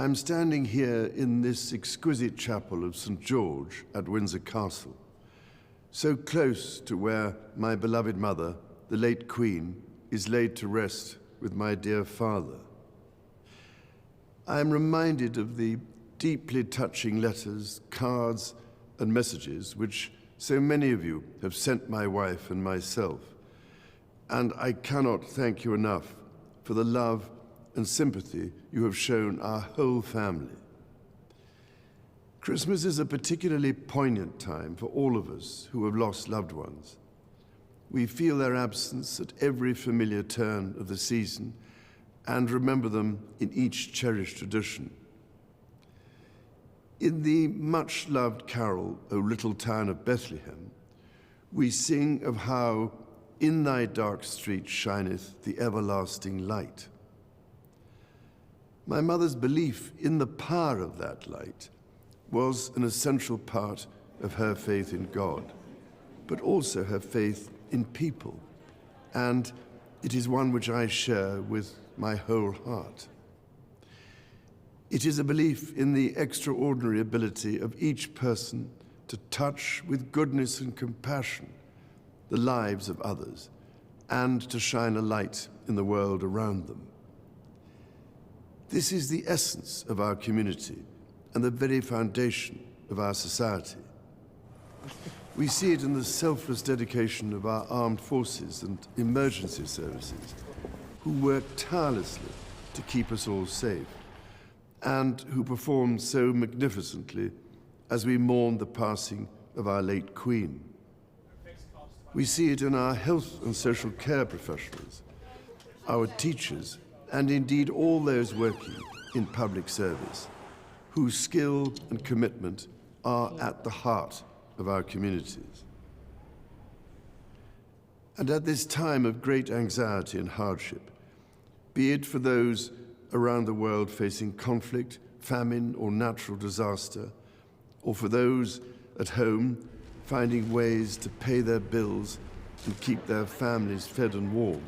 I'm standing here in this exquisite chapel of St. George at Windsor Castle, so close to where my beloved mother, the late Queen, is laid to rest with my dear father. I am reminded of the deeply touching letters, cards, and messages which so many of you have sent my wife and myself, and I cannot thank you enough for the love and sympathy you have shown our whole family. Christmas is a particularly poignant time for all of us who have lost loved ones. We feel their absence at every familiar turn of the season and remember them in each cherished tradition. In the much-loved carol, O Little Town of Bethlehem, we sing of how in thy dark street shineth the everlasting light. My mother's belief in the power of that light was an essential part of her faith in God, but also her faith in people, and it is one which I share with my whole heart. It is a belief in the extraordinary ability of each person to touch with goodness and compassion the lives of others and to shine a light in the world around them. This is the essence of our community and the very foundation of our society. We see it in the selfless dedication of our armed forces and emergency services, who work tirelessly to keep us all safe, and who perform so magnificently as we mourn the passing of our late Queen. We see it in our health and social care professionals, our teachers, and indeed all those working in public service, whose skill and commitment are at the heart of our communities. And at this time of great anxiety and hardship, be it for those around the world facing conflict, famine, or natural disaster, or for those at home finding ways to pay their bills and keep their families fed and warm,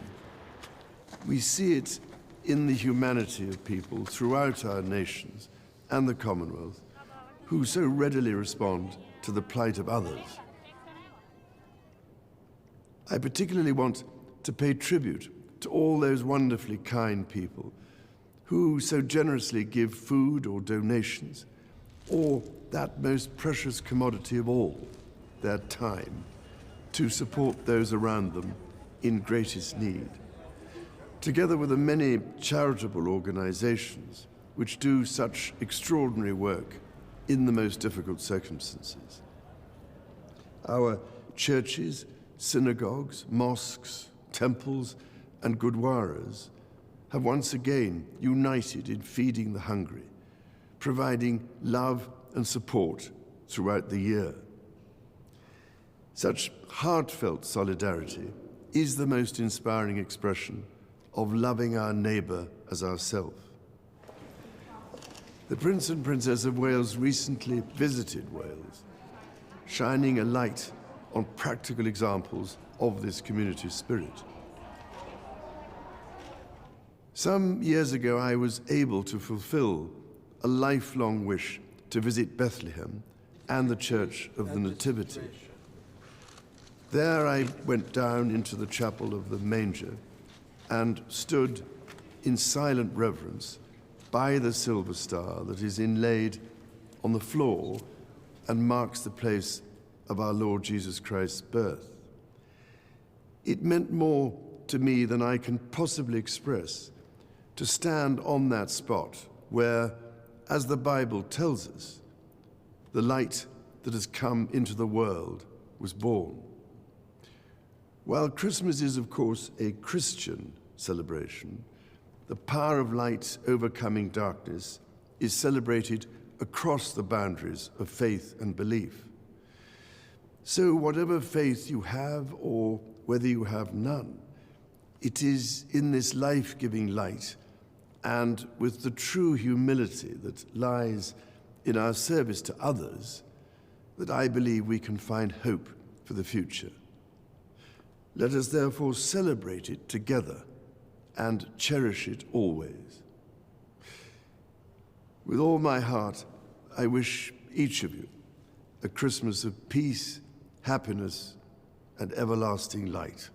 we see it in the humanity of people throughout our nations and the Commonwealth who so readily respond to the plight of others. I particularly want to pay tribute to all those wonderfully kind people who so generously give food or donations, or that most precious commodity of all, their time, to support those around them in greatest need, together with the many charitable organizations which do such extraordinary work in the most difficult circumstances. Our churches, synagogues, mosques, temples, and gurdwaras have once again united in feeding the hungry, providing love and support throughout the year. Such heartfelt solidarity is the most inspiring expression of loving our neighbour as ourselves. The Prince and Princess of Wales recently visited Wales, shining a light on practical examples of this community spirit. Some years ago, I was able to fulfill a lifelong wish to visit Bethlehem and the Church of the Nativity. There I went down into the chapel of the manger and stood in silent reverence by the silver star that is inlaid on the floor and marks the place of our Lord Jesus Christ's birth. It meant more to me than I can possibly express to stand on that spot where, as the Bible tells us, the light that has come into the world was born. While Christmas is, of course, a Christian celebration, the power of light overcoming darkness is celebrated across the boundaries of faith and belief. So whatever faith you have or whether you have none, it is in this life-giving light and with the true humility that lies in our service to others that I believe we can find hope for the future. Let us therefore celebrate it together and cherish it always. With all my heart, I wish each of you a Christmas of peace, happiness, and everlasting light.